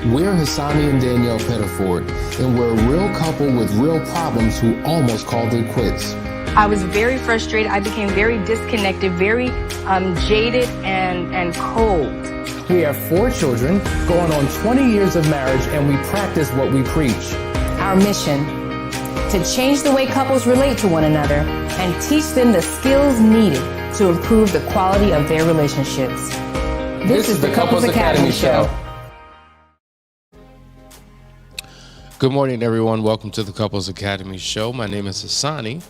We're Hassani and Danielle Pettiford, and we're a real couple with real problems who almost called it quits. I was very frustrated. I became very disconnected, very jaded and cold. We have 4 children, going on 20 years of marriage, and we practice what we preach. Our mission, to change the way couples relate to one another and teach them the skills needed to improve the quality of their relationships. This is the Couples Academy Show. Good morning, everyone. Welcome to the Couples Academy Show. My name is Hassani,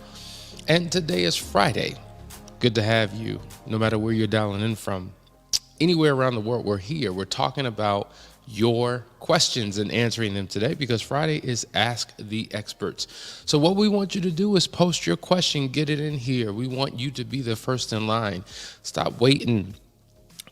and today is Friday. Good to have you, no matter where you're dialing in from. Anywhere around the world, we're here. We're talking about your questions and answering them today because Friday is Ask the Experts. So what we want you to do is post your question, get it in here. We want you to be the first in line. Stop waiting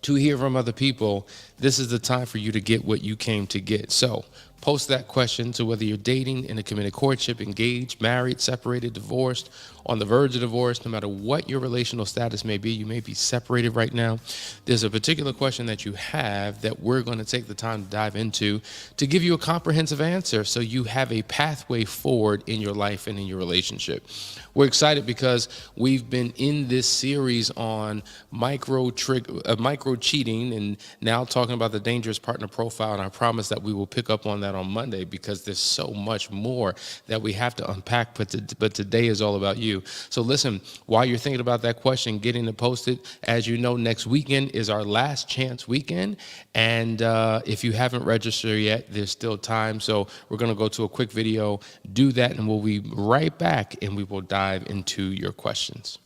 to hear from other people. This is the time for you to get what you came to get. So post that question. So whether you're dating, in a committed courtship, engaged, married, separated, divorced, on the verge of divorce, no matter what your relational status may be, you may be separated right now. There's a particular question that you have that we're going to take the time to dive into to give you a comprehensive answer so you have a pathway forward in your life and in your relationship. We're excited because we've been in this series on micro cheating and now talking about the dangerous partner profile, and I promise that we will pick up on that on Monday because there's so much more that we have to unpack, but today is all about you. So listen, while you're thinking about that question, getting it posted, as you know, next weekend is our last chance weekend, and if you haven't registered yet, there's still time. So we're going to go to a quick video, do that, and we'll be right back, and we will dive into your questions.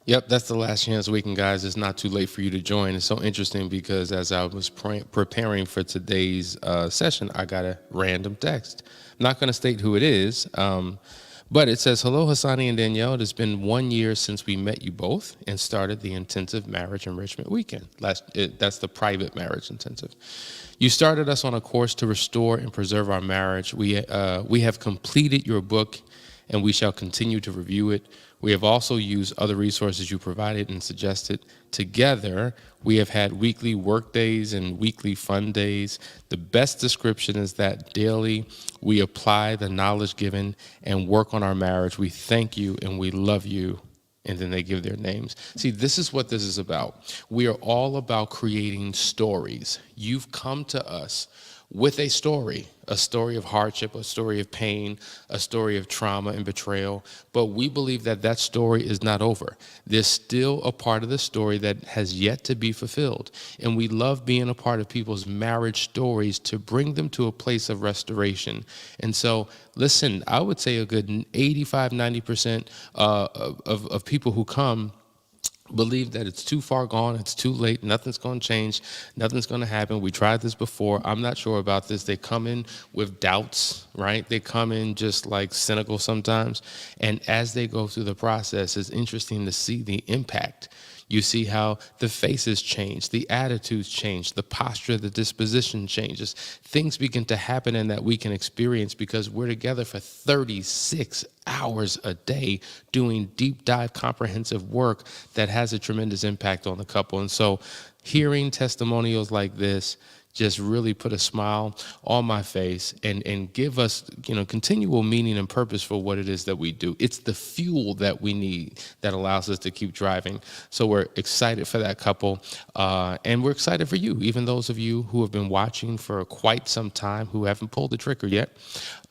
Yep, that's the last chance weekend, guys. It's not too late for you to join. It's so interesting because as I was preparing for today's session, I got a random text. I'm not going to state who it is, but it says, "Hello, Hassani and Danielle. It has been 1 year since we met you both and started the intensive marriage enrichment weekend." That's the private marriage intensive. "You started us on a course to restore and preserve our marriage. We have completed your book, and we shall continue to review it. We have also used other resources you provided and suggested. Together, we have had weekly work days and weekly fun days. The best description is that daily we apply the knowledge given and work on our marriage. We thank you and we love you." And then they give their names. See, this is what this is about. We are all about creating stories. You've come to us with a story of hardship, a story of pain, a story of trauma and betrayal. But we believe that that story is not over. There's still a part of the story that has yet to be fulfilled. And we love being a part of people's marriage stories to bring them to a place of restoration. And so, listen, I would say a good 85, 90% of people who come believe that it's too far gone, it's too late, nothing's going to change, nothing's going to happen. We tried this before. I'm not sure about this. They come in with doubts, right? They come in just like cynical sometimes. And as they go through the process, it's interesting to see the impact. You see how the faces change, the attitudes change, the posture, the disposition changes. Things begin to happen in that we can experience because we're together for 36 hours a day doing deep dive comprehensive work that has a tremendous impact on the couple. And so hearing testimonials like this just really put a smile on my face and give us, continual meaning and purpose for what it is that we do. It's the fuel that we need that allows us to keep driving. So we're excited for that couple, and we're excited for you, even those of you who have been watching for quite some time who haven't pulled the trigger yet.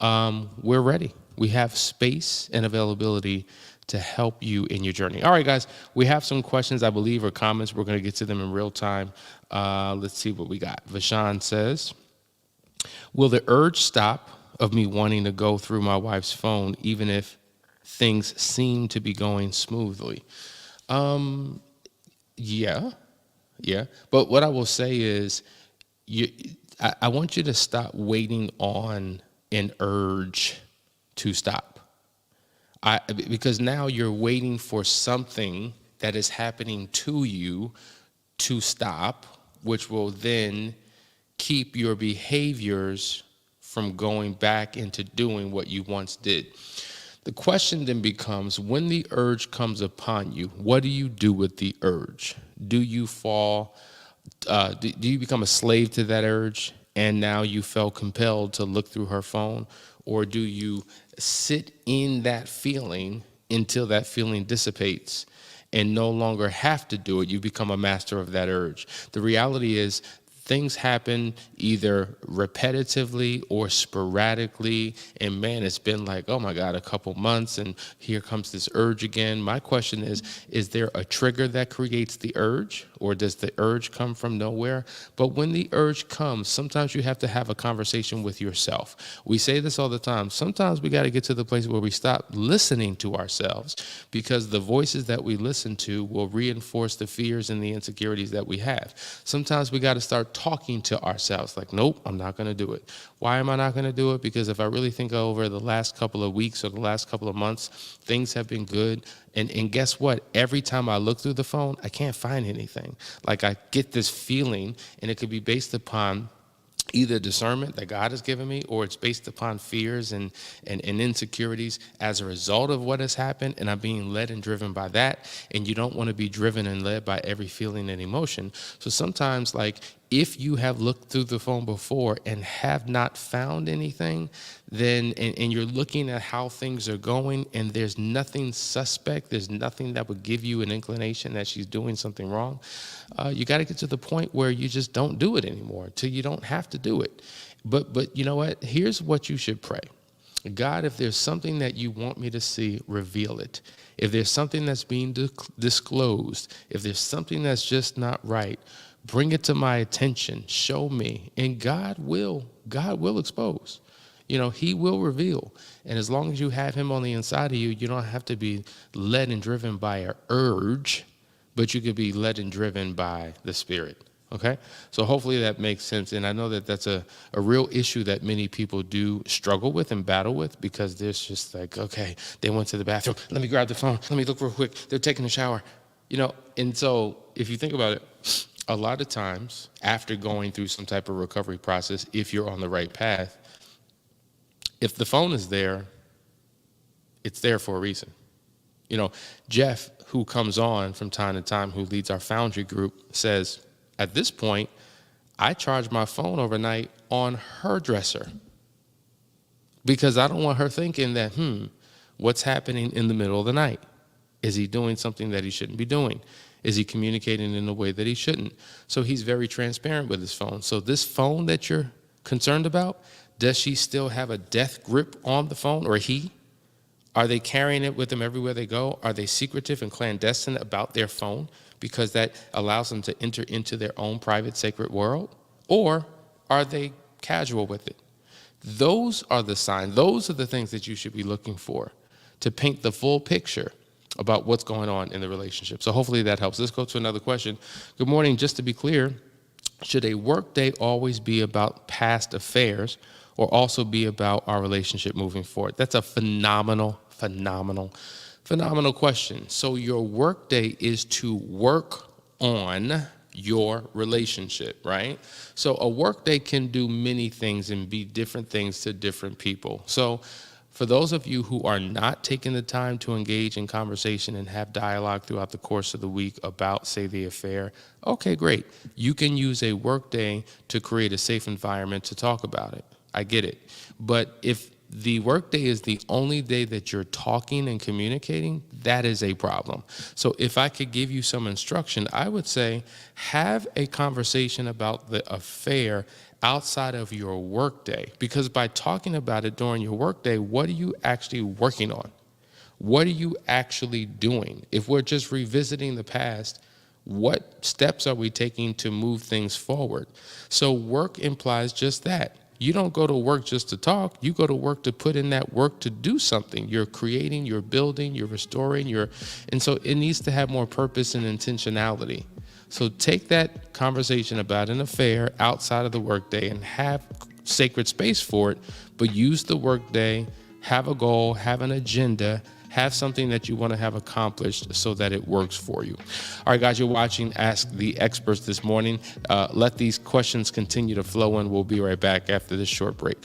We're ready. We have space and availability to help you in your journey. All right, guys, we have some questions, I believe, or comments. We're going to get to them in real time. Let's see what we got. Vashan says, will the urge stop of me wanting to go through my wife's phone, even if things seem to be going smoothly? Yeah. But what I will say is, I want you to stop waiting on an urge to stop. Because now you're waiting for something that is happening to you to stop, which will then keep your behaviors from going back into doing what you once did. The question then becomes, when the urge comes upon you, what do you do with the urge? Do you fall, do you become a slave to that urge and now you felt compelled to look through her phone? Or do you sit in that feeling until that feeling dissipates and no longer have to do it? You become a master of that urge. The reality is, things happen either repetitively or sporadically. And man, it's been like, oh my God, a couple months and here comes this urge again. My question is there a trigger that creates the urge, or does the urge come from nowhere? But when the urge comes, sometimes you have to have a conversation with yourself. We say this all the time. Sometimes we got to get to the place where we stop listening to ourselves, because the voices that we listen to will reinforce the fears and the insecurities that we have. Sometimes we got to start talking to ourselves like, nope, I'm not going to do it. Why am I not going to do it? Because if I really think over the last couple of weeks or the last couple of months, things have been good. And guess what? Every time I look through the phone, I can't find anything. Like, I get this feeling, and it could be based upon either discernment that God has given me, or it's based upon fears and insecurities as a result of what has happened, and I'm being led and driven by that. And you don't want to be driven and led by every feeling and emotion. So sometimes, like, if you have looked through the phone before and have not found anything, then and you're looking at how things are going and there's nothing suspect, there's nothing that would give you an inclination that she's doing something wrong, you got to get to the point where you just don't do it anymore till you don't have to do it. But you know what? Here's what you should pray. God, if there's something that you want me to see, reveal it. If there's something that's being disclosed, if there's something that's just not right, bring it to my attention, show me, and God will expose. He will reveal. And as long as you have him on the inside of you, you don't have to be led and driven by an urge, but you could be led and driven by the Spirit. Okay? So hopefully that makes sense. And I know that that's a real issue that many people do struggle with and battle with, because there's just like, okay, they went to the bathroom. Let me grab the phone. Let me look real quick. They're taking a shower. And so if you think about it, a lot of times after going through some type of recovery process, if you're on the right path, if the phone is there, it's there for a reason. Jeff, who comes on from time to time, who leads our Foundry group, says, at this point, I charge my phone overnight on her dresser because I don't want her thinking that, what's happening in the middle of the night? Is he doing something that he shouldn't be doing? Is he communicating in a way that he shouldn't? So he's very transparent with his phone. So this phone that you're concerned about, does she still have a death grip on the phone, or he? Are they carrying it with them everywhere they go? Are they secretive and clandestine about their phone because that allows them to enter into their own private, sacred world? Or are they casual with it? Those are the signs. Those are the things that you should be looking for to paint the full picture about what's going on in the relationship. So hopefully that helps. Let's go to another question. Good morning. Just to be clear, should a work day always be about past affairs or also be about our relationship moving forward? That's a phenomenal Phenomenal question. So your work day is to work on your relationship, right? So a work day can do many things and be different things to different people. So for those of you who are not taking the time to engage in conversation and have dialogue throughout the course of the week about, say, the affair, okay, great. You can use a work day to create a safe environment to talk about it. I get it. But if the workday is the only day that you're talking and communicating, that is a problem. So if I could give you some instruction, I would say have a conversation about the affair outside of your workday, because by talking about it during your workday, what are you actually working on? What are you actually doing? If we're just revisiting the past, what steps are we taking to move things forward? So work implies just that. You don't go to work just to talk. You go to work to put in that work to do something. You're creating, you're building, you're restoring, and so it needs to have more purpose and intentionality. So take that conversation about an affair outside of the workday and have sacred space for it, but use the workday, have a goal, have an agenda, have something that you want to have accomplished so that it works for you. All right, guys, you're watching Ask the Experts this morning. Let these questions continue to flow in. We'll be right back after this short break.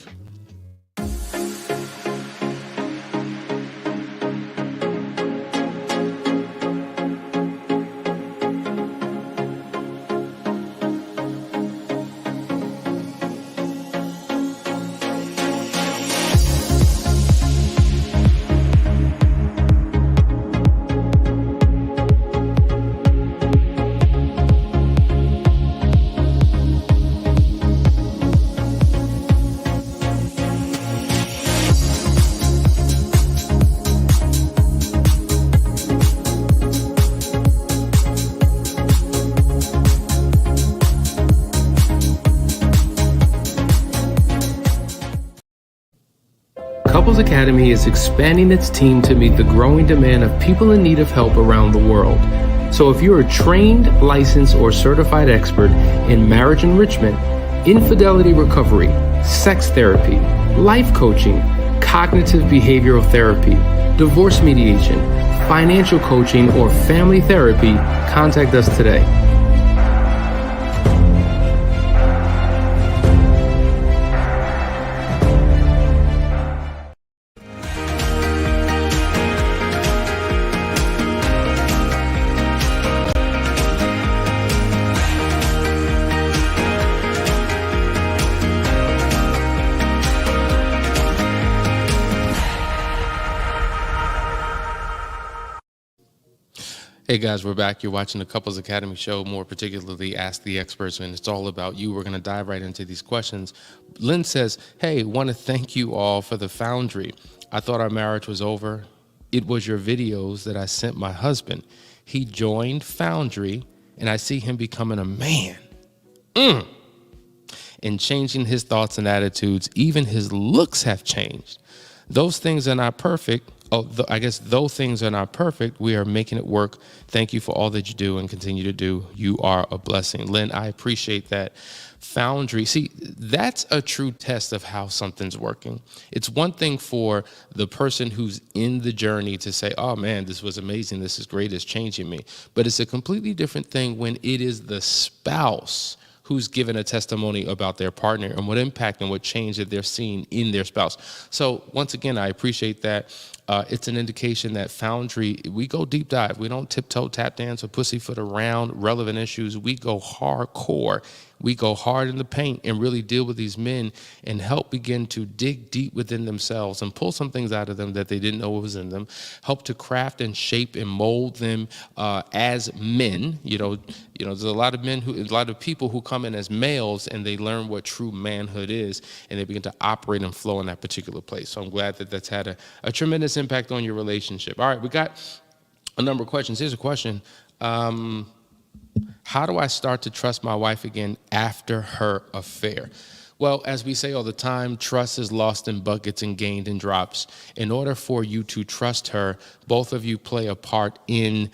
Couples Academy is expanding its team to meet the growing demand of people in need of help around the world. So if you're a trained, licensed, or certified expert in marriage enrichment, infidelity recovery, sex therapy, life coaching, cognitive behavioral therapy, divorce mediation, financial coaching, or family therapy, contact us today. Hey guys, we're back. You're watching the Couples Academy show, more particularly Ask the Experts, and it's all about you. We're going to dive right into these questions. Lynn says, hey, want to thank you all for the Foundry. I thought our marriage was over. It was your videos that I sent my husband. He joined Foundry, and I see him becoming a man. And changing his thoughts and attitudes. Even his looks have changed. Those things are not perfect. I guess though things are not perfect, we are making it work. Thank you for all that you do and continue to do. You are a blessing. Lynn, I appreciate that. Foundry, see, that's a true test of how something's working. It's one thing for the person who's in the journey to say, oh man, this was amazing, this is great, it's changing me. But it's a completely different thing when it is the spouse who's given a testimony about their partner and what impact and what change that they're seeing in their spouse. So once again, I appreciate that. It's an indication that Foundry, we go deep dive. We don't tiptoe, tap dance, or pussyfoot around relevant issues. We go hardcore. We go hard in the paint and really deal with these men and help begin to dig deep within themselves and pull some things out of them that they didn't know was in them, help to craft and shape and mold them as men. You know, there's a lot of people who come in as males and they learn what true manhood is and they begin to operate and flow in that particular place. So I'm glad that that's had a tremendous impact on your relationship. All right, we got a number of questions. Here's a question. How do I start to trust my wife again after her affair? Well, as we say all the time, trust is lost in buckets and gained in drops. In order for you to trust her, both of you play a part in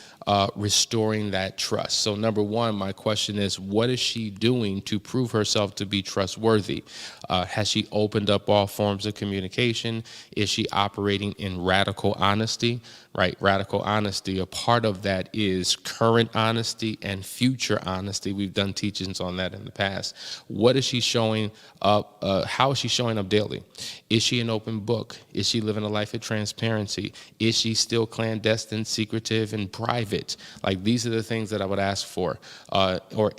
restoring that trust. So number one, my question is, what is she doing to prove herself to be trustworthy? Has she opened up all forms of communication? Is she operating in radical honesty? Right, radical honesty. A part of that is current honesty and future honesty. We've done teachings on that in the past. What is she showing up? How is she showing up daily? Is she an open book? Is she living a life of transparency? Is she still clandestine, secretive, and private? Like, these are the things that I would ask for, or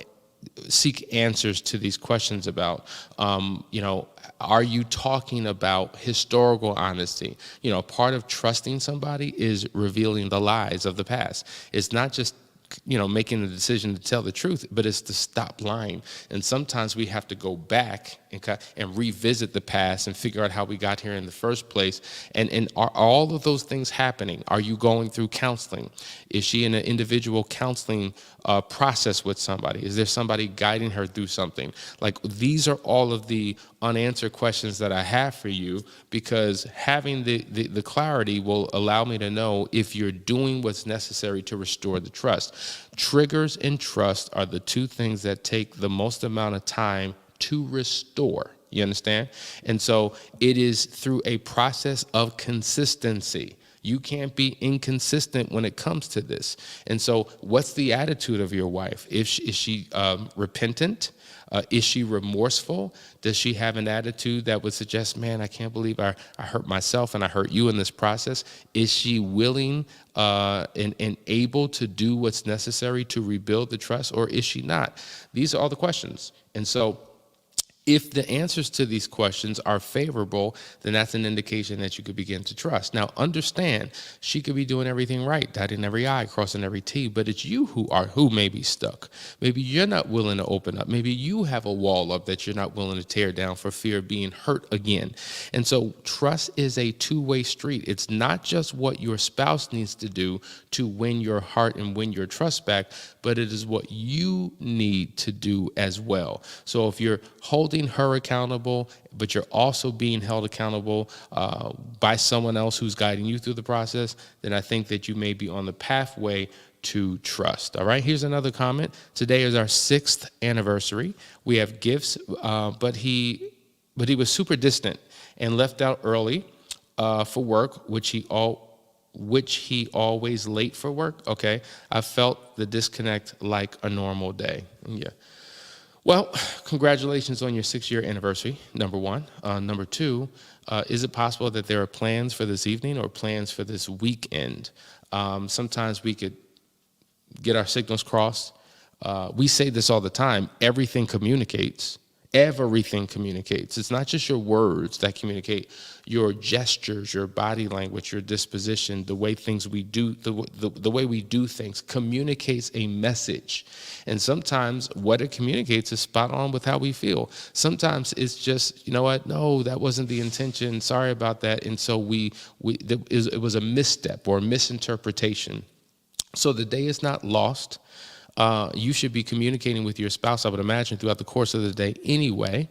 seek answers to these questions about. Are you talking about historical honesty? Part of trusting somebody is revealing the lies of the past. It's not just making the decision to tell the truth, but it's to stop lying. And sometimes we have to go back and revisit the past and figure out how we got here in the first place. And are all of those things happening? Are you going through counseling? Is she in an individual counseling process with somebody? Is there somebody guiding her through something? Like, these are all of the unanswered questions that I have for you, because having the clarity will allow me to know if you're doing what's necessary to restore the trust. Triggers and trust are the two things that take the most amount of time to restore. You understand? And so it is through a process of consistency. You can't be inconsistent when it comes to this. And so what's the attitude of your wife? Is she repentant? Is she remorseful? Does she have an attitude that would suggest, man, I can't believe I hurt myself and I hurt you in this process? Is she willing and able to do what's necessary to rebuild the trust, or is she not? These are all the questions. And so if the answers to these questions are favorable, then that's an indication that you could begin to trust. Now, understand, she could be doing everything right, dotting every I, crossing every T, but it's you who may be stuck. Maybe you're not willing to open up. Maybe you have a wall up that you're not willing to tear down for fear of being hurt again. And so trust is a two-way street. It's not just what your spouse needs to do to win your heart and win your trust back, but it is what you need to do as well. So if you're holding her accountable, but you're also being held accountable by someone else who's guiding you through the process, then I think that you may be on the pathway to trust. All right, here's another comment. Today is our 6th anniversary. We have gifts, but he was super distant and left out early for work, which he always late for work. Okay, I felt the disconnect like a normal day. Yeah. Well, congratulations on your 6-year anniversary, number one. Number two, is it possible that there are plans for this evening or plans for this weekend? Sometimes we could get our signals crossed. We say this all the time. Everything communicates. Everything communicates. It's not just your words that communicate. Your gestures, your body language, your disposition, the way we do things communicates a message. And sometimes what it communicates is spot on with how we feel. Sometimes it's just, you know what? No, that wasn't the intention. Sorry about that. And so it was a misstep or a misinterpretation. So the day is not lost. You should be communicating with your spouse, I would imagine, throughout the course of the day anyway.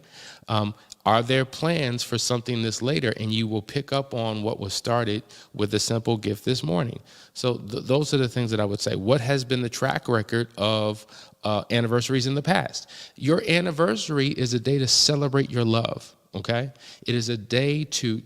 Are there plans for something this later? And you will pick up on what was started with a simple gift this morning. So those are the things that I would say. What has been the track record of anniversaries in the past? Your anniversary is a day to celebrate your love. Okay, it is a day to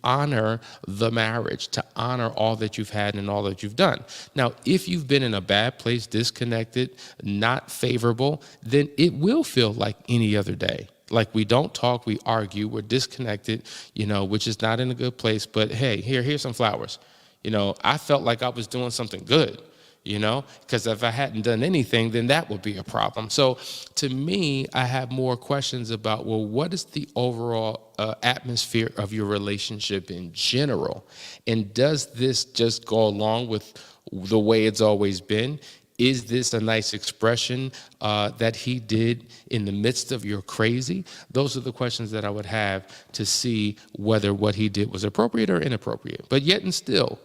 honor the marriage, to honor all that you've had and all that you've done. Now, if you've been in a bad place, disconnected, not favorable, then it will feel like any other day. Like, we don't talk, we argue, we're disconnected, which is not in a good place. But hey, here's some flowers. I felt like I was doing something good. Because if I hadn't done anything, then that would be a problem. So to me, I have more questions about, well, what is the overall atmosphere of your relationship in general? And does this just go along with the way it's always been? Is this a nice expression that he did in the midst of your crazy? Those are the questions that I would have to see whether what he did was appropriate or inappropriate. But yet and still,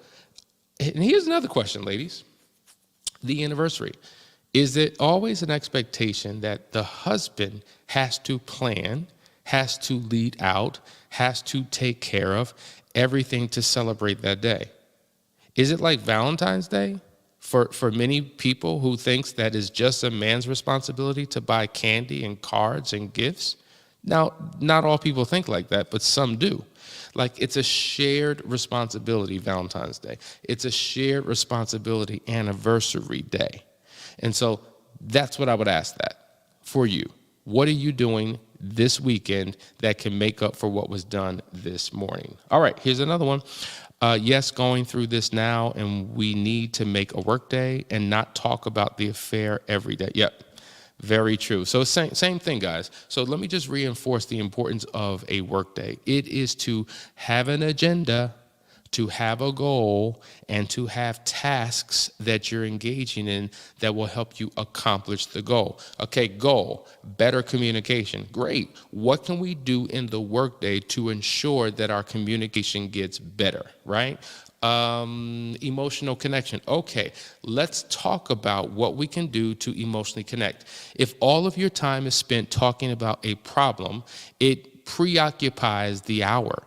and here's another question, ladies. The anniversary. Is it always an expectation that the husband has to plan, has to lead out, has to take care of everything to celebrate that day? Is it like Valentine's Day? For many people who thinks that is just a man's responsibility to buy candy and cards and gifts. Now, not all people think like that, but some do. Like, it's a shared responsibility, Valentine's Day. It's a shared responsibility, anniversary day. And so that's what I would ask that for you. What are you doing this weekend that can make up for what was done this morning? All right, here's another one. Yes, going through this now, and we need to make a work day and not talk about the affair every day. Yep, very true. So same thing, guys. So let me just reinforce the importance of a work day. It is to have an agenda, to have a goal, and to have tasks that you're engaging in that will help you accomplish the goal. Okay, goal, better communication. Great. What can we do in the workday to ensure that our communication gets better, right? Emotional connection. Okay, let's talk about what we can do to emotionally connect. If all of your time is spent talking about a problem, it preoccupies the hour.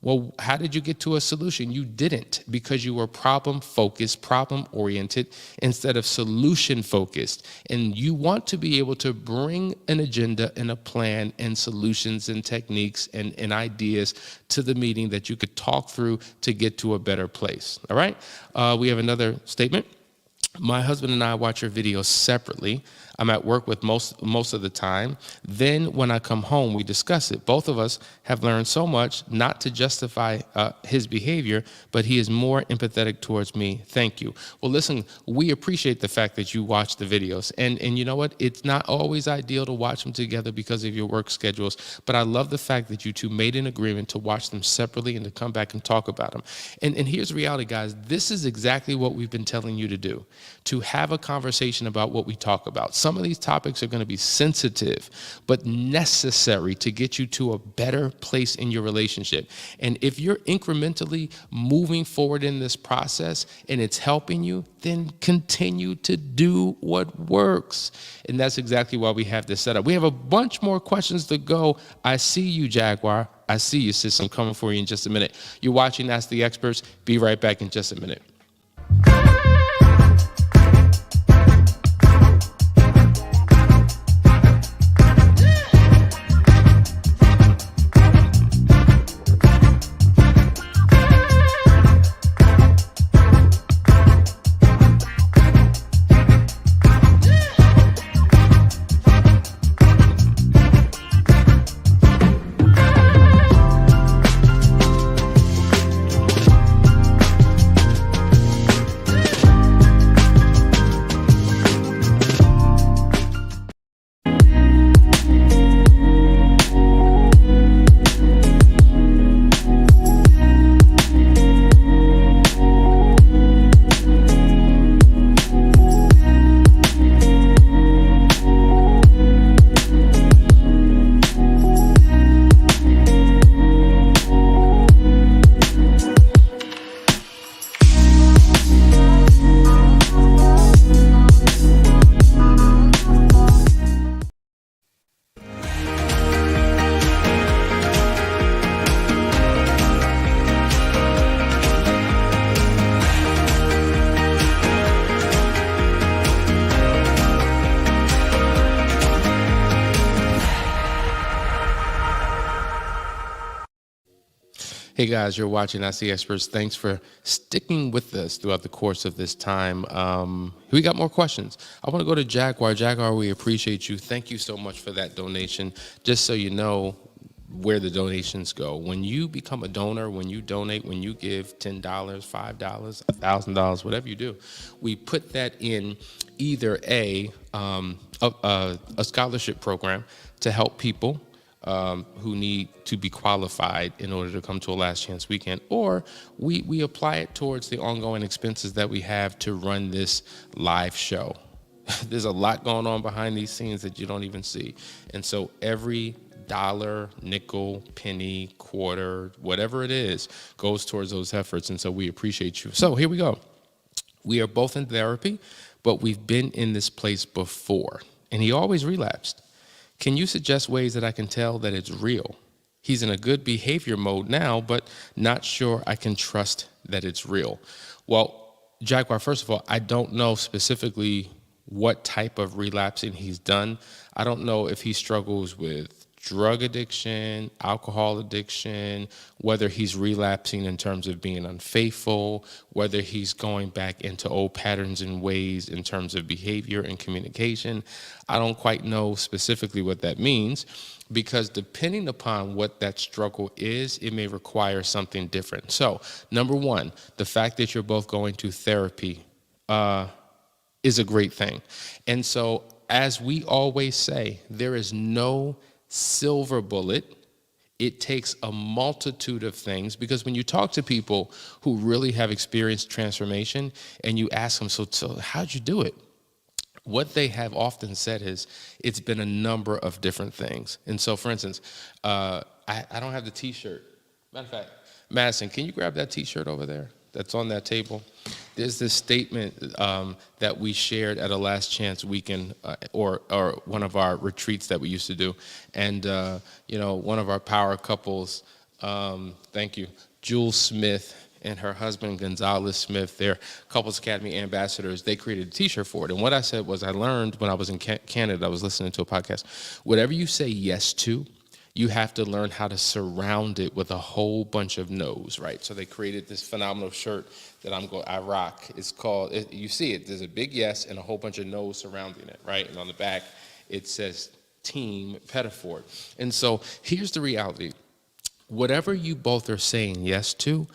Well, how did you get to a solution? You didn't, because you were problem-focused, problem-oriented, instead of solution-focused. And you want to be able to bring an agenda and a plan and solutions and techniques and ideas to the meeting that you could talk through to get to a better place. All right? We have another statement. My husband and I watch your videos separately. I'm at work with most of the time. Then when I come home, we discuss it. Both of us have learned so much, not to justify his behavior, but he is more empathetic towards me. Thank you. Well, listen, we appreciate the fact that you watch the videos. And you know what? It's not always ideal to watch them together because of your work schedules, but I love the fact that you two made an agreement to watch them separately and to come back and talk about them. And here's the reality, guys. This is exactly what we've been telling you to do, to have a conversation about what we talk about. Some of these topics are going to be sensitive, but necessary to get you to a better place in your relationship. And if you're incrementally moving forward in this process and it's helping you, then continue to do what works. And that's exactly why we have this set up. We have a bunch more questions to go. I see you, Jaguar. I see you, sis. I'm coming for you in just a minute. You're watching Ask the Experts. Be right back in just a minute. Hey guys, you're watching Ask the Experts. Thanks for sticking with us throughout the course of this time. We got more questions. I want to go to Jaguar. Jaguar, we appreciate you. Thank you so much for that donation. Just so you know where the donations go. When you become a donor, when you donate, when you give $10, $5, $1,000, whatever you do, we put that in either a scholarship program to help people who need to be qualified in order to come to a Last Chance weekend, or we apply it towards the ongoing expenses that we have to run this live show. There's a lot going on behind these scenes that you don't even see. And so every dollar, nickel, penny, quarter, whatever it is, goes towards those efforts. And so we appreciate you. So here we go. We are both in therapy, but we've been in this place before. And he always relapsed. Can you suggest ways that I can tell that it's real? He's in a good behavior mode now, but not sure I can trust that it's real. Well, Jaguar, first of all, I don't know specifically what type of relapsing he's done. I don't know if he struggles with drug addiction, alcohol addiction, whether he's relapsing in terms of being unfaithful, whether he's going back into old patterns and ways in terms of behavior and communication. I don't quite know specifically what that means, because depending upon what that struggle is, it may require something different. So, number one, the fact that you're both going to therapy is a great thing. And so, as we always say, there is no silver bullet. It takes a multitude of things, because when you talk to people who really have experienced transformation and you ask them, so how'd you do it? What they have often said is, it's been a number of different things. And so, for instance, I don't have the T-shirt. Matter of fact, Madison, can you grab that T-shirt over there that's on that table? There's this statement that we shared at a Last Chance weekend or one of our retreats that we used to do. And, one of our power couples, thank you, Jules Smith and her husband, Gonzalez Smith, they're Couples Academy ambassadors. They created a T-shirt for it. And what I said was, I learned when I was in Canada, I was listening to a podcast, whatever you say yes to, you have to learn how to surround it with a whole bunch of no's, right? So they created this phenomenal shirt that I rock. It's called, you see it, there's a big yes and a whole bunch of no's surrounding it, right? And on the back, it says Team Pettiford. And so here's the reality. Whatever you both are saying yes to,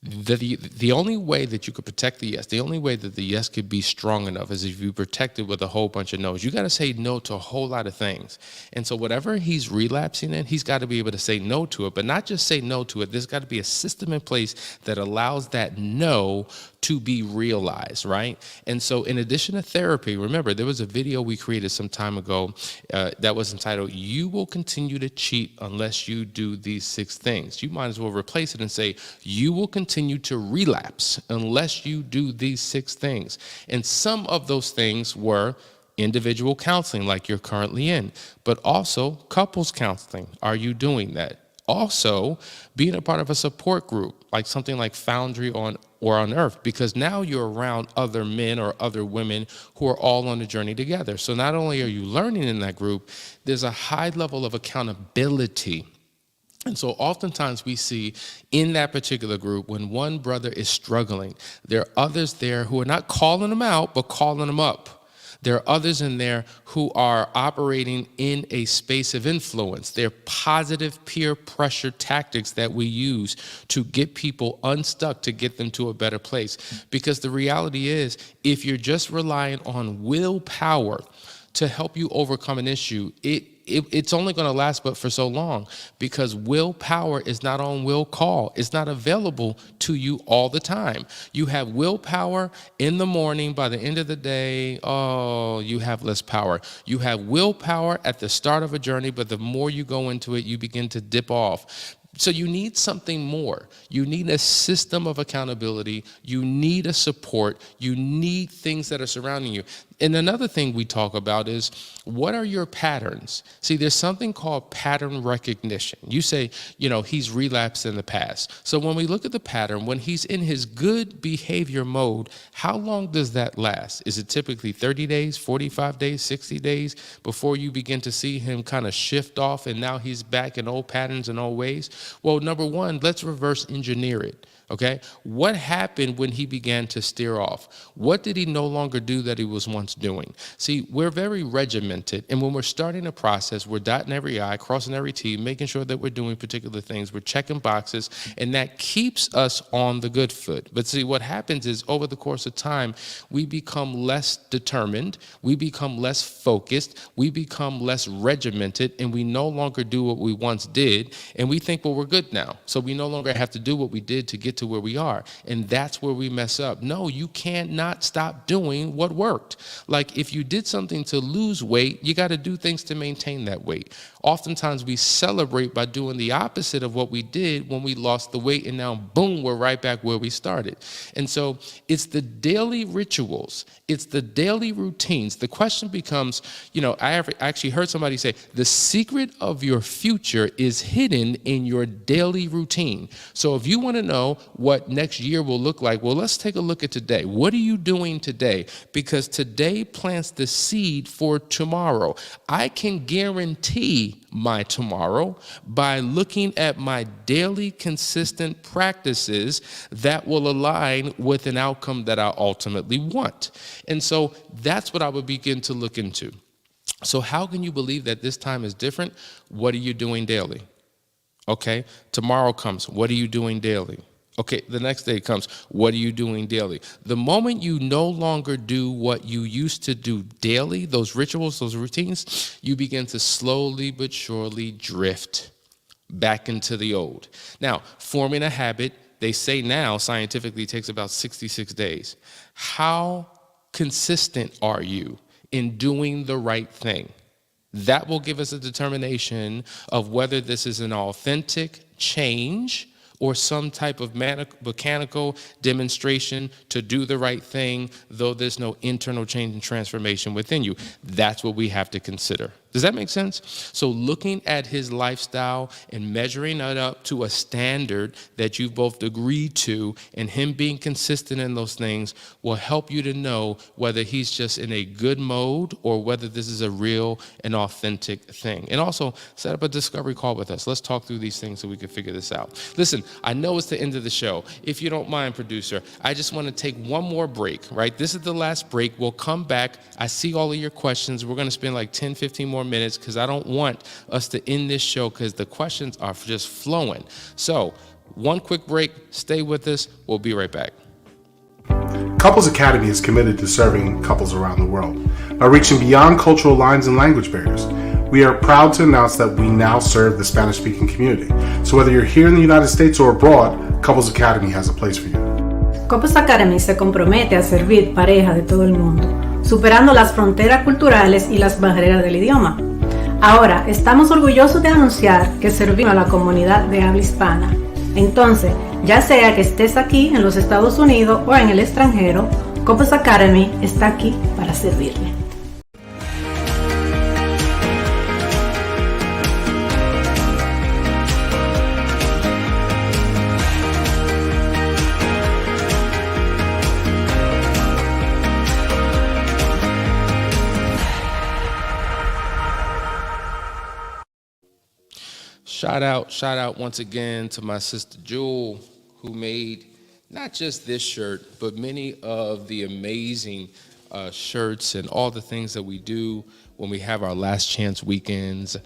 the only way that you could protect the yes, the only way that the yes could be strong enough is if you protect it with a whole bunch of no's. You got to say no to a whole lot of things. And so whatever he's relapsing in, he's got to be able to say no to it, but not just say no to it. There's got to be a system in place that allows that no to be realized, right? And so in addition to therapy, remember, there was a video we created some time ago that was entitled, "You Will Continue to Cheat Unless You Do These 6 Things." You might as well replace it and say, "You will continue to relapse unless you do these 6 things." And some of those things were individual counseling, like you're currently in, but also couples counseling. Are you doing that? Also, being a part of a support group, like something like FOUNDRY or UNEARTHED, because now you're around other men or other women who are all on the journey together. So not only are you learning in that group, there's a high level of accountability. And so oftentimes we see in that particular group, when one brother is struggling, there are others there who are not calling them out, but calling them up. There are others in there who are operating in a space of influence. They're positive peer pressure tactics that we use to get people unstuck, to get them to a better place. Because the reality is, if you're just relying on willpower to help you overcome an issue, it's only going to last but for so long, because willpower is not on will call. It's not available to you all the time. You have willpower in the morning. By the end of the day, you have less power. You have willpower at the start of a journey, but the more you go into it, you begin to dip off. So you need something more. You need a system of accountability. You need a support. You need things that are surrounding you. And another thing we talk about is, what are your patterns? See, there's something called pattern recognition. You say, he's relapsed in the past. So when we look at the pattern, when he's in his good behavior mode, how long does that last? Is it typically 30 days, 45 days, 60 days before you begin to see him kind of shift off and now he's back in old patterns and old ways? Well, number one, let's reverse engineer it. Okay, what happened when he began to steer off? What did he no longer do that he was once doing? See, we're very regimented, and when we're starting a process, we're dotting every I, crossing every T, making sure that we're doing particular things, we're checking boxes, and that keeps us on the good foot. But see, what happens is, over the course of time, we become less determined, we become less focused, we become less regimented, and we no longer do what we once did, and we think, well, we're good now, so we no longer have to do what we did to get to where we are. And that's where we mess up. No, you cannot stop doing what worked. Like, if you did something to lose weight, you got to do things to maintain that weight. Oftentimes we celebrate by doing the opposite of what we did when we lost the weight, and now boom, we're right back where we started. And so it's the daily rituals, it's the daily routines. The question becomes, I actually heard somebody say, the secret of your future is hidden in your your daily routine. So if you want to know what next year will look like, well, let's take a look at today. What are you doing today? Because today plants the seed for tomorrow. I can guarantee my tomorrow by looking at my daily consistent practices that will align with an outcome that I ultimately want. And so that's what I would begin to look into. So how can you believe that this time is different? What are you doing daily? Okay, tomorrow comes. What are you doing daily? Okay, the next day comes. What are you doing daily? The moment you no longer do what you used to do daily, those rituals, those routines, you begin to slowly but surely drift back into the old. Now, forming a habit, they say now scientifically takes about 66 days. How consistent are you in doing the right thing? That will give us a determination of whether this is an authentic change or some type of mechanical demonstration to do the right thing, though there's no internal change and transformation within you. That's what we have to consider. Does that make sense? So looking at his lifestyle and measuring it up to a standard that you've both agreed to, and him being consistent in those things will help you to know whether he's just in a good mode or whether this is a real and authentic thing. And also set up a discovery call with us. Let's talk through these things so we can figure this out. Listen, I know it's the end of the show. If you don't mind, producer, I just want to take one more break, right? This is the last break. We'll come back. I see all of your questions. We're going to spend like 10, 15 more minutes because I don't want us to end this show because the questions are just flowing. So one quick break. Stay with us. We'll be right back. Couples Academy is committed to serving couples around the world by reaching beyond cultural lines and language barriers. We are proud to announce that we now serve the Spanish-speaking community. So whether you're here in the United States or abroad, Couples Academy has a place for you. Couples Academy se compromete a servir parejas de todo el mundo, superando las fronteras culturales y las barreras del idioma. Ahora, estamos orgullosos de anunciar que servimos a la comunidad de habla hispana. Entonces, ya sea que estés aquí en los Estados Unidos o en el extranjero, Couples Academy está aquí para servirle. Shout out once again to my sister Jewel, who made not just this shirt, but many of the amazing shirts and all the things that we do when we have our last chance weekends.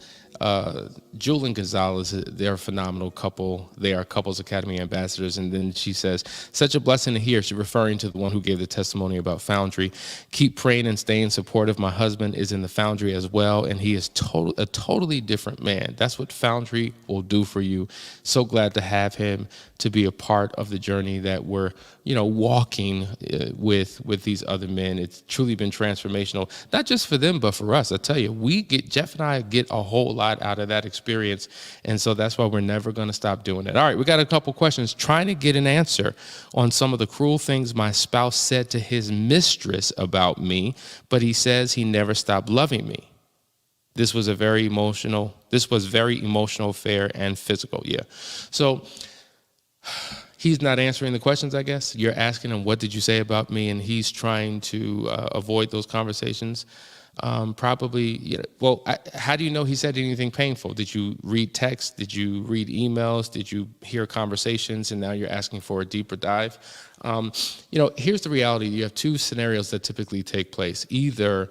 Jewel and Gonzalez, they're a phenomenal couple. They are Couples Academy ambassadors. And then she says, such a blessing to hear. She's referring to the one who gave the testimony about Foundry. Keep praying and staying supportive. My husband is in the Foundry as well, and he is a totally different man. That's what Foundry will do for you. So glad to have him to be a part of the journey that we're, walking with these other men. It's truly been transformational, not just for them, but for us. I tell you, Jeff and I get a whole lot out of that experience. And so that's why we're never going to stop doing it. All right, we got a couple questions trying to get an answer on some of the cruel things my spouse said to his mistress about me, but he says he never stopped loving me. This was very emotional, fair, and physical. Yeah. So he's not answering the questions, I guess. You're asking him, what did you say about me? And he's trying to avoid those conversations. Probably, how do you know he said anything painful? Did you read texts? Did you read emails? Did you hear conversations? And now you're asking for a deeper dive. Here's the reality. You have two scenarios that typically take place. Either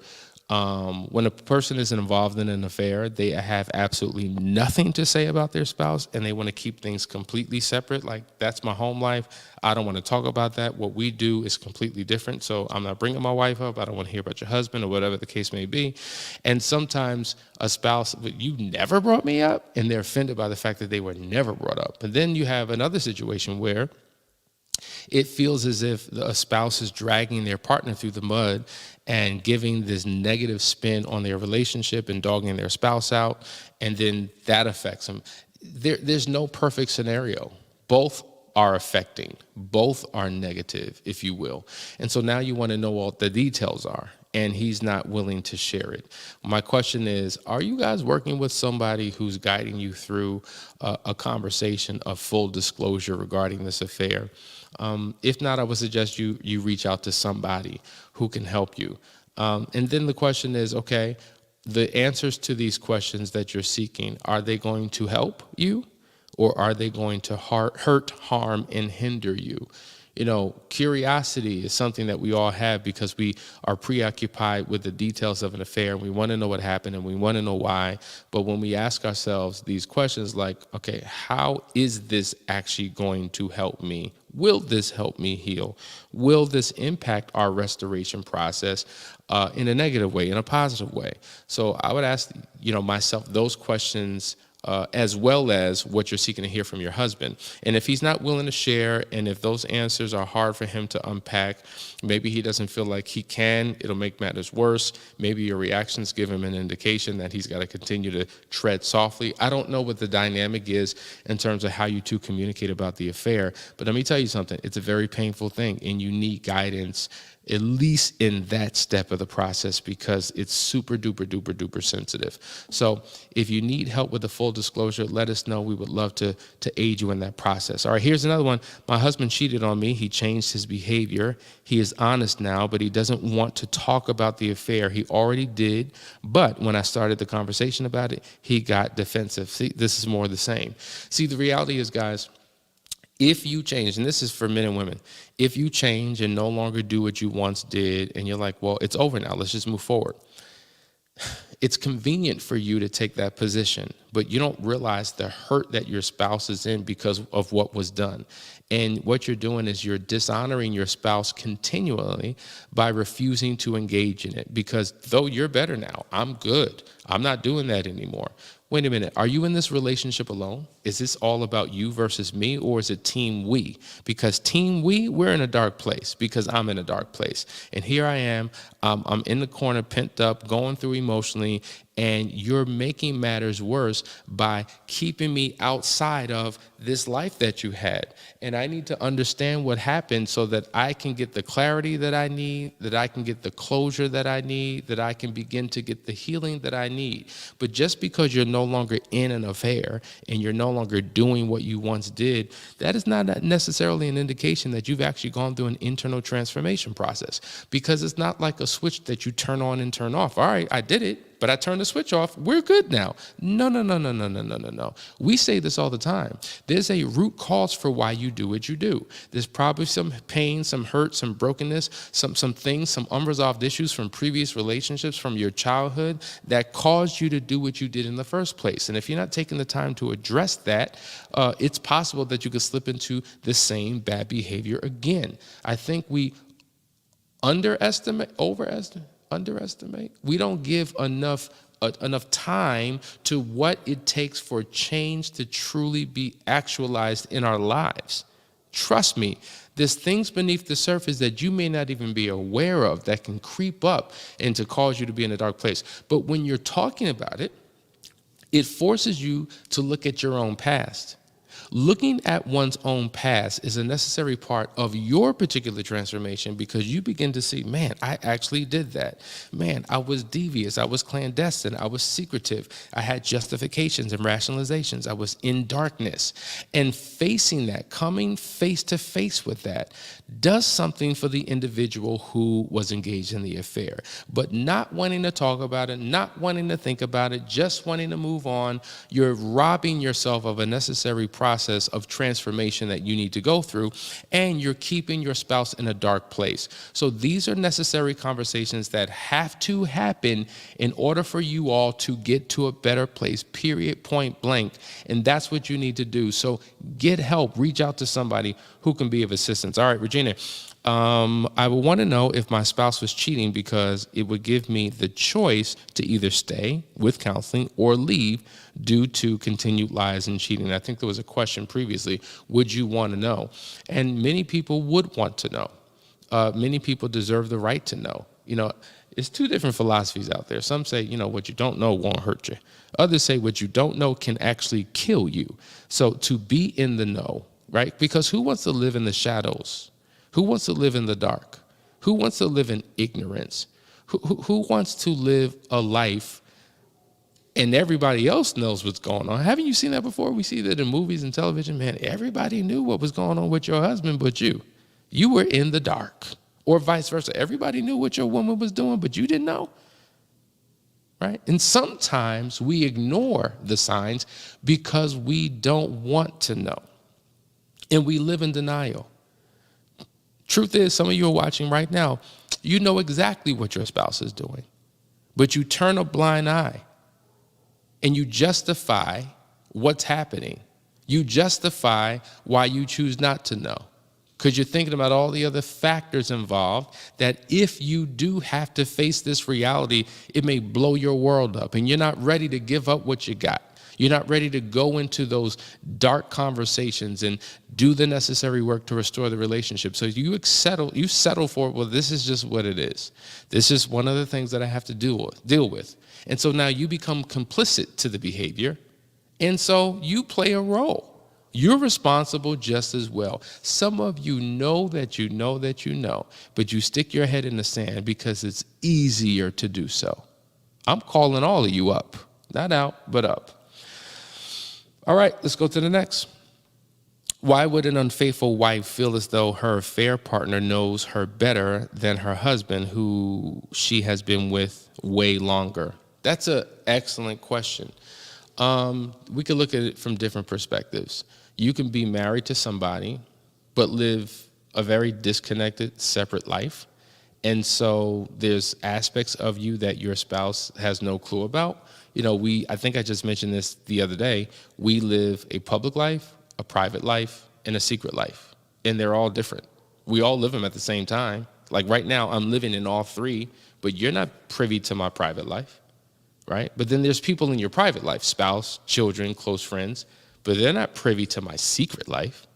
when a person is involved in an affair, they have absolutely nothing to say about their spouse and they want to keep things completely separate. Like, that's my home life. I don't want to talk about that. What we do is completely different. So I'm not bringing my wife up. I don't want to hear about your husband or whatever the case may be. And sometimes a spouse, you never brought me up, and they're offended by the fact that they were never brought up. And then you have another situation where it feels as if a spouse is dragging their partner through the mud and giving this negative spin on their relationship and dogging their spouse out, and then that affects them. There's no perfect scenario. Both are affecting. Both are negative, if you will. And so now you want to know what the details are, and he's not willing to share it. My question is, are you guys working with somebody who's guiding you through a conversation of full disclosure regarding this affair? If not, I would suggest you reach out to somebody who can help you. And then the question is, okay, the answers to these questions that you're seeking, are they going to help you? Or are they going to hurt, harm, and hinder you? You know, curiosity is something that we all have because we are preoccupied with the details of an affair. We want to know what happened and we want to know why. But when we ask ourselves these questions like, okay, how is this actually going to help me? Will this help me heal? Will this impact our restoration process in a negative way, in a positive way? So I would ask, myself those questions as well as what you're seeking to hear from your husband. And if he's not willing to share, and if those answers are hard for him to unpack, maybe he doesn't feel like he can, it'll make matters worse. Maybe your reactions give him an indication that he's got to continue to tread softly. I don't know what the dynamic is in terms of how you two communicate about the affair, but let me tell you something. It's a very painful thing, and you need guidance, at least in that step of the process, because it's super duper duper duper sensitive. So if you need help with the full disclosure, let us know. We would love to aid you in that process. All right, here's another one. My husband cheated on me. He changed his behavior. He is honest now, but he doesn't want to talk about the affair. He already did, but when I started the conversation about it, he got defensive. See, this is more of the same. See, the reality is, guys, if you change, and this is for men and women, if you change and no longer do what you once did, and you're like, well, it's over now, let's just move forward. It's convenient for you to take that position, but you don't realize the hurt that your spouse is in because of what was done. And what you're doing is you're dishonoring your spouse continually by refusing to engage in it, because though you're better now, I'm good, I'm not doing that anymore. Wait a minute, are you in this relationship alone? Is this all about you versus me, or is it team we? Because team we, we're in a dark place because I'm in a dark place. And here I am, I'm in the corner, pent up, going through emotionally, and you're making matters worse by keeping me outside of this life that you had. And I need to understand what happened so that I can get the clarity that I need, that I can get the closure that I need, that I can begin to get the healing that I need. But just because you're no longer in an affair and you're no longer doing what you once did, that is not necessarily an indication that you've actually gone through an internal transformation process, because it's not like a switch that you turn on and turn off. All right, I did it, but I turned the switch off. We're good now. No. We say this all the time. There's a root cause for why you do what you do. There's probably some pain, some hurt, some brokenness, some things, some unresolved issues from previous relationships from your childhood that caused you to do what you did in the first place. And if you're not taking the time to address that, it's possible that you could slip into the same bad behavior again. I think we underestimate. We don't give enough time to what it takes for change to truly be actualized in our lives. Trust me, there's things beneath the surface that you may not even be aware of that can creep up and to cause you to be in a dark place. But when you're talking about it, it forces you to look at your own past. Looking at one's own past is a necessary part of your particular transformation, because you begin to see, man, I actually did that. Man, I was devious. I was clandestine. I was secretive. I had justifications and rationalizations. I was in darkness. And facing that, coming face to face with that, does something for the individual who was engaged in the affair. But not wanting to talk about it, not wanting to think about it, just wanting to move on, you're robbing yourself of a necessary process of transformation that you need to go through, and you're keeping your spouse in a dark place. So these are necessary conversations that have to happen in order for you all to get to a better place, period, point blank. And that's what you need to do. So get help, reach out to somebody who can be of assistance. All right, Regina, I would want to know if my spouse was cheating, because it would give me the choice to either stay with counseling or leave due to continued lies and cheating. I think there was a question previously, would you want to know? And many people would want to know. Many people deserve the right to know. It's two different philosophies out there. Some say, what you don't know won't hurt you. Others say what you don't know can actually kill you. So to be in the know right? Because who wants to live in the shadows? Who wants to live in the dark? Who wants to live in ignorance? Who wants to live a life and everybody else knows what's going on? Haven't you seen that before? We see that in movies and television. Man, everybody knew what was going on with your husband but you. You were in the dark. Or vice versa. Everybody knew what your woman was doing, but you didn't know. Right? And sometimes we ignore the signs because we don't want to know. And we live in denial. Truth is, some of you are watching right now, you know exactly what your spouse is doing, but you turn a blind eye and you justify what's happening. You justify why you choose not to know, because you're thinking about all the other factors involved that if you do have to face this reality, it may blow your world up, and you're not ready to give up what you got. You're not ready to go into those dark conversations and do the necessary work to restore the relationship. So you settle for, well, this is just what it is. This is one of the things that I have to deal with. And so now you become complicit to the behavior, and so you play a role. You're responsible just as well. Some of you know that you know that you know, but you stick your head in the sand because it's easier to do so. I'm calling all of you up, not out, but up. All right, let's go to the next. Why would an unfaithful wife feel as though her affair partner knows her better than her husband, who she has been with way longer? That's an excellent question. We could look at it from different perspectives. You can be married to somebody, but live a very disconnected, separate life. And so there's aspects of you that your spouse has no clue about. You know, I think I just mentioned this the other day. We live a public life, a private life, and a secret life. And they're all different. We all live them at the same time. Like right now, I'm living in all three, but you're not privy to my private life, right? But then there's people in your private life, spouse, children, close friends, but they're not privy to my secret life.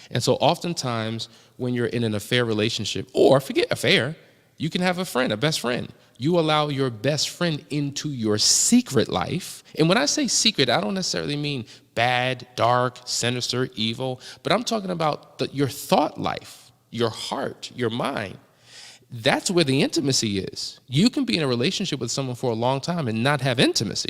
And so oftentimes when you're in an affair relationship, or forget affair, you can have a friend, a best friend. You allow your best friend into your secret life. And when I say secret, I don't necessarily mean bad, dark, sinister, evil, but I'm talking about your thought life, your heart, your mind. That's where the intimacy is. You can be in a relationship with someone for a long time and not have intimacy,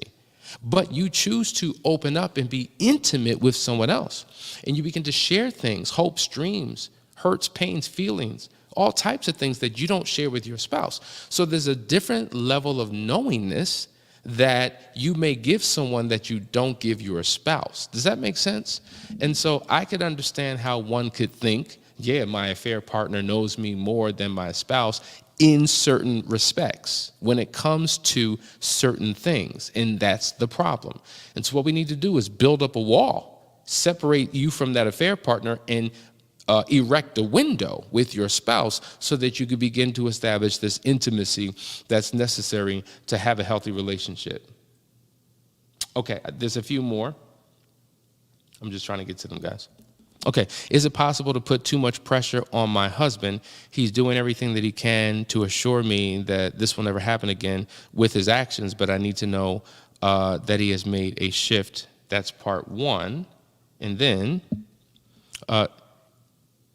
but you choose to open up and be intimate with someone else. And you begin to share things, hopes, dreams, hurts, pains, feelings, all types of things that you don't share with your spouse. So there's a different level of knowingness that you may give someone that you don't give your spouse. Does that make sense? And so I could understand how one could think, yeah, my affair partner knows me more than my spouse in certain respects when it comes to certain things, and that's the problem. And so what we need to do is build up a wall, separate you from that affair partner, and erect a window with your spouse so that you could begin to establish this intimacy that's necessary to have a healthy relationship. Okay, there's a few more. I'm just trying to get to them, guys. Okay, is it possible to put too much pressure on my husband? He's doing everything that he can to assure me that this will never happen again with his actions, but I need to know that he has made a shift. That's part one. And then,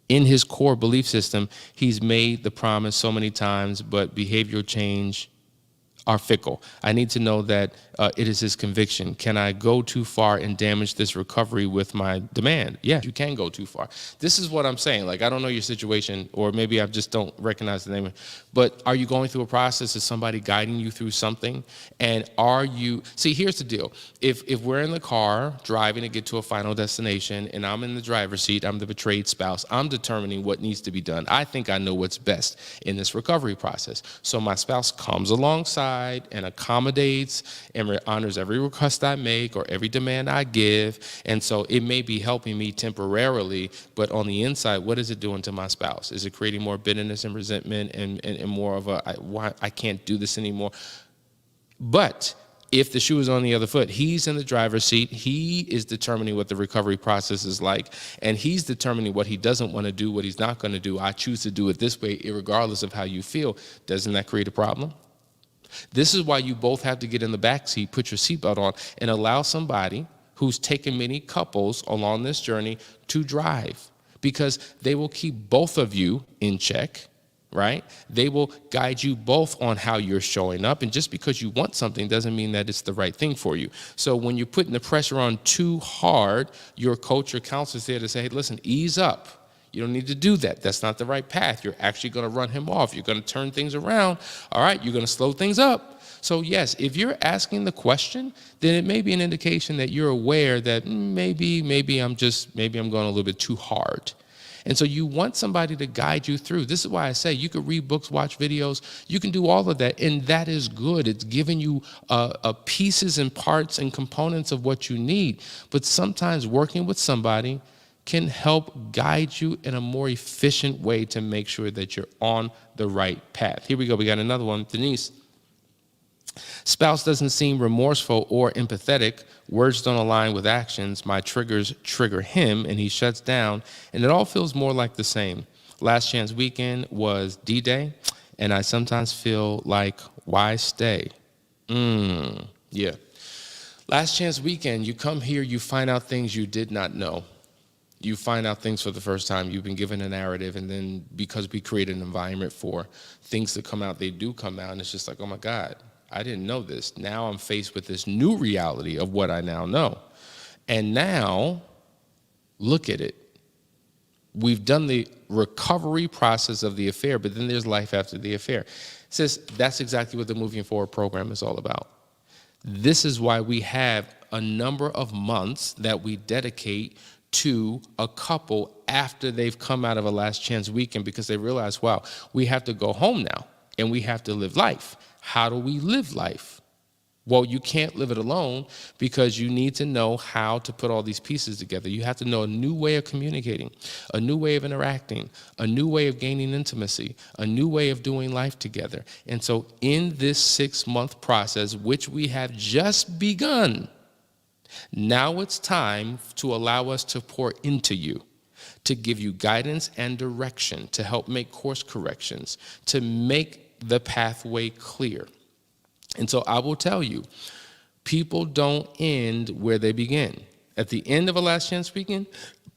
in his core belief system, he's made the promise so many times, but behavioral change are fickle. I need to know that it is his conviction. Can I go too far and damage this recovery with my demand? Yeah, you can go too far. This is what I'm saying. Like, I don't know your situation, or maybe I just don't recognize the name. But are you going through a process? Is somebody guiding you through something? And are you, see, here's the deal. If we're in the car driving to get to a final destination and I'm in the driver's seat, I'm the betrayed spouse, I'm determining what needs to be done. I think I know what's best in this recovery process. So my spouse comes alongside and accommodates and honors every request I make or every demand I give. And so it may be helping me temporarily, but on the inside, what is it doing to my spouse? Is it creating more bitterness and resentment and more of why I can't do this anymore? But if the shoe is on the other foot, he's in the driver's seat, he is determining what the recovery process is like, and he's determining what he doesn't want to do, what he's not going to do. I choose to do it this way, regardless of how you feel. Doesn't that create a problem? This is why you both have to get in the back seat, put your seatbelt on, and allow somebody who's taken many couples along this journey to drive, because they will keep both of you in check, right? They will guide you both on how you're showing up. And just because you want something doesn't mean that it's the right thing for you. So when you're putting the pressure on too hard, your coach or counselor is there to say, hey, listen, ease up. You don't need to do that. That's not the right path. You're actually going to run him off. You're going to turn things around. All right, you're going to slow things up. So yes, if you're asking the question, then it may be an indication that you're aware that maybe I'm going a little bit too hard. And so you want somebody to guide you through. This is why I say you could read books, watch videos. You can do all of that, and that is good. It's giving you pieces and parts and components of what you need. But sometimes working with somebody can help guide you in a more efficient way to make sure that you're on the right path. Here we go. We got another one. Denise. Spouse doesn't seem remorseful or empathetic. Words don't align with actions. My triggers trigger him, and he shuts down, and it all feels more like the same. Last chance weekend was D-Day, and I sometimes feel like, why stay? Yeah. Last chance weekend, you come here, you find out things you did not know. You find out things for the first time. You've been given a narrative, and then because we create an environment for things to come out, they do come out, and it's just like, oh my God, I didn't know this. Now I'm faced with this new reality of what I now know. And now, look at it. We've done the recovery process of the affair, but then there's life after the affair. It says that's exactly what the Moving Forward program is all about. This is why we have a number of months that we dedicate to a couple after they've come out of a last chance weekend, because they realize, wow, we have to go home now and we have to live life. How do we live life? Well, you can't live it alone, because you need to know how to put all these pieces together. You have to know a new way of communicating, a new way of interacting, a new way of gaining intimacy, a new way of doing life together. And so in this 6-month process, which we have just begun, now it's time to allow us to pour into you, to give you guidance and direction, to help make course corrections, to make the pathway clear. And so I will tell you, people don't end where they begin. At the end of a last chance weekend,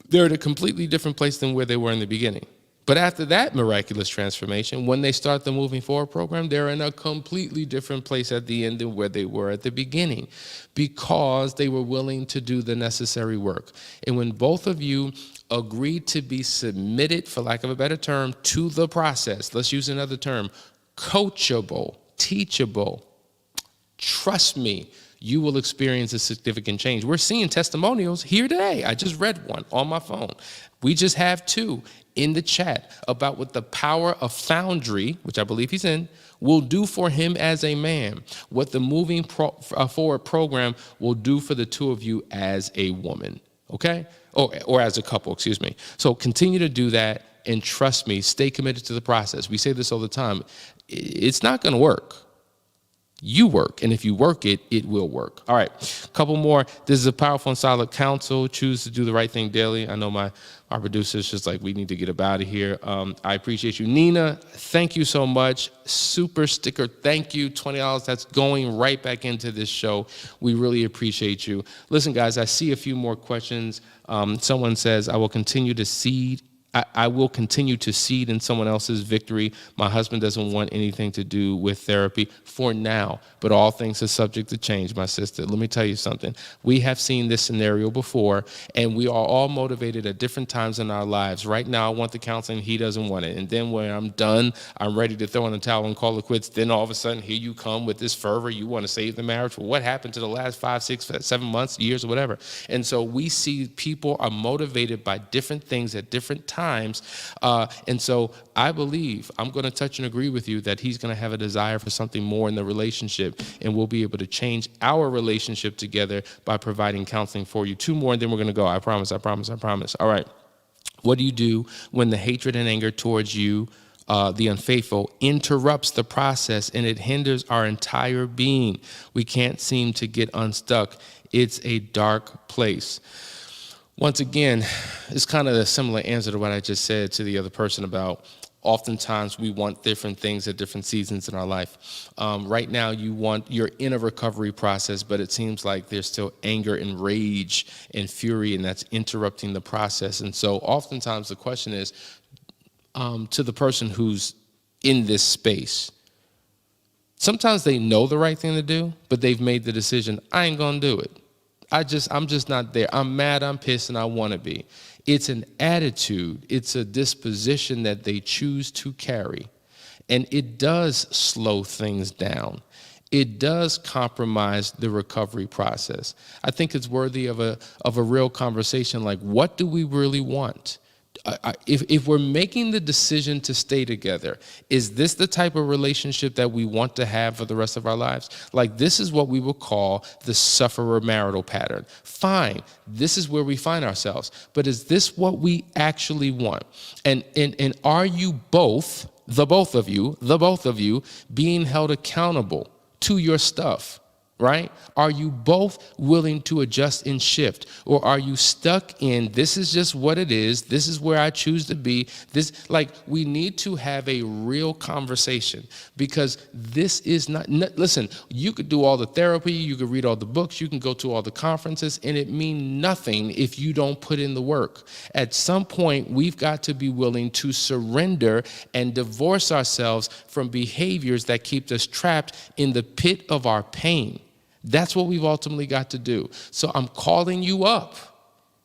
they're at a completely different place than where they were in the beginning. But after that miraculous transformation, when they start the Moving Forward program, they're in a completely different place at the end than where they were at the beginning, because they were willing to do the necessary work. And when both of you agree to be submitted, for lack of a better term, to the process, let's use another term, coachable, teachable, trust me, you will experience a significant change. We're seeing testimonials here today. I just read one on my phone. We just have 2 in the chat about what the power of FOUNDRY, which I believe he's in, will do for him as a man, what the Moving Forward program will do for the 2 of you as a woman, okay? Or as a couple, excuse me. So continue to do that, and trust me, stay committed to the process. We say this all the time. It's not going to work. You work, and if you work it, it will work. All right, a couple more. This is a powerful and solid counsel. Choose to do the right thing daily. I know our producer's just like, we need to get up out of here. I appreciate you. Nina, thank you so much. Super sticker, thank you. $20, that's going right back into this show. We really appreciate you. Listen, guys, I see a few more questions. Someone says, I will continue to seed in someone else's victory. My husband doesn't want anything to do with therapy for now, but all things are subject to change, my sister. Let me tell you something. We have seen this scenario before, and we are all motivated at different times in our lives. Right now, I want the counseling. He doesn't want it. And then when I'm done, I'm ready to throw in the towel and call it quits. Then all of a sudden, here you come with this fervor. You want to save the marriage. Well, what happened to the last 5, 6, 7 months, years, or whatever? And so we see people are motivated by different things at different times. And so I believe, I'm going to touch and agree with you that he's going to have a desire for something more in the relationship, and we'll be able to change our relationship together by providing counseling for you. 2 more, and then we're going to go. I promise. All right. What do you do when the hatred and anger towards you, the unfaithful, interrupts the process and it hinders our entire being? We can't seem to get unstuck. It's a dark place. Once again, it's kind of a similar answer to what I just said to the other person about oftentimes we want different things at different seasons in our life. Right now, you're in a recovery process, but it seems like there's still anger and rage and fury, and that's interrupting the process. And so oftentimes the question is, to the person who's in this space, sometimes they know the right thing to do, but they've made the decision, I ain't gonna do it. I'm just not there. I'm mad, I'm pissed, and I wanna be. It's an attitude, it's a disposition that they choose to carry. And it does slow things down. It does compromise the recovery process. I think it's worthy of a real conversation, like, what do we really want? If we're making the decision to stay together, is this the type of relationship that we want to have for the rest of our lives? Like, this is what we would call the sufferer marital pattern. Fine, this is where we find ourselves. But is this what we actually want? And are you both, the both of you, being held accountable to your stuff? Right? Are you both willing to adjust and shift? Or are you stuck in, this is just what it is, this is where I choose to be? We need to have a real conversation, because this is not, listen, you could do all the therapy, you could read all the books, you can go to all the conferences, and it means nothing if you don't put in the work. At some point, we've got to be willing to surrender and divorce ourselves from behaviors that keep us trapped in the pit of our pain. That's what we've ultimately got to do. So I'm calling you up,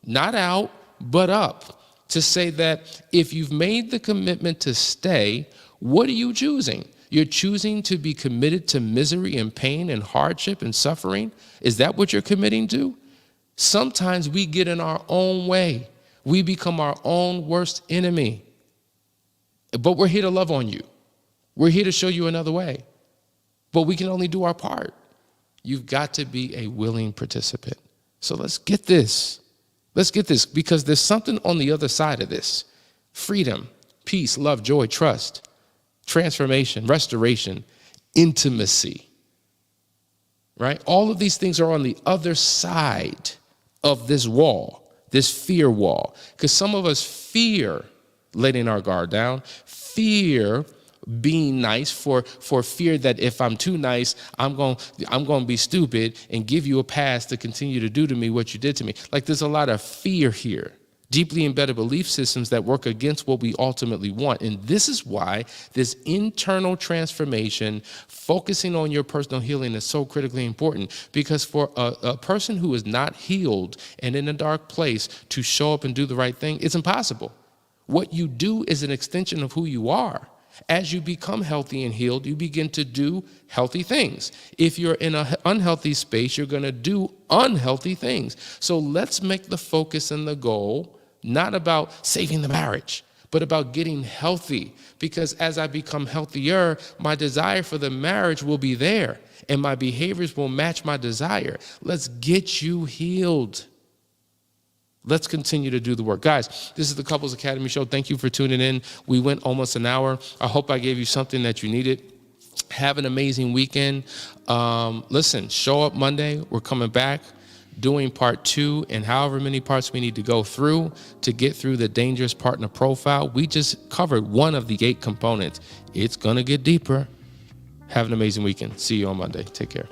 not out, but up, to say that if you've made the commitment to stay, what are you choosing? You're choosing to be committed to misery and pain and hardship and suffering? Is that what you're committing to? Sometimes we get in our own way. We become our own worst enemy. But we're here to love on you. We're here to show you another way. But we can only do our part. You've got to be a willing participant. So let's get this. Let's get this, because there's something on the other side of this. Freedom, peace, love, joy, trust, transformation, restoration, intimacy. Right? All of these things are on the other side of this wall, this fear wall. Because some of us fear letting our guard down, fear being nice for fear that if I'm too nice, I'm going to be stupid and give you a pass to continue to do to me what you did to me. Like, there's a lot of fear here, deeply embedded belief systems that work against what we ultimately want. And this is why this internal transformation, focusing on your personal healing, is so critically important. Because for a person who is not healed and in a dark place to show up and do the right thing, it's impossible. What you do is an extension of who you are. As you become healthy and healed, you begin to do healthy things. If you're in an unhealthy space, you're going to do unhealthy things. So let's make the focus and the goal not about saving the marriage, but about getting healthy. Because as I become healthier, my desire for the marriage will be there, and my behaviors will match my desire. Let's get you healed. Let's continue to do the work. Guys, this is the Couples Academy Show. Thank you for tuning in. We went almost an hour. I hope I gave you something that you needed. Have an amazing weekend. Listen, show up Monday. We're coming back doing part 2, and however many parts we need to go through to get through the dangerous partner profile. We just covered one of the 8 components. It's going to get deeper. Have an amazing weekend. See you on Monday. Take care.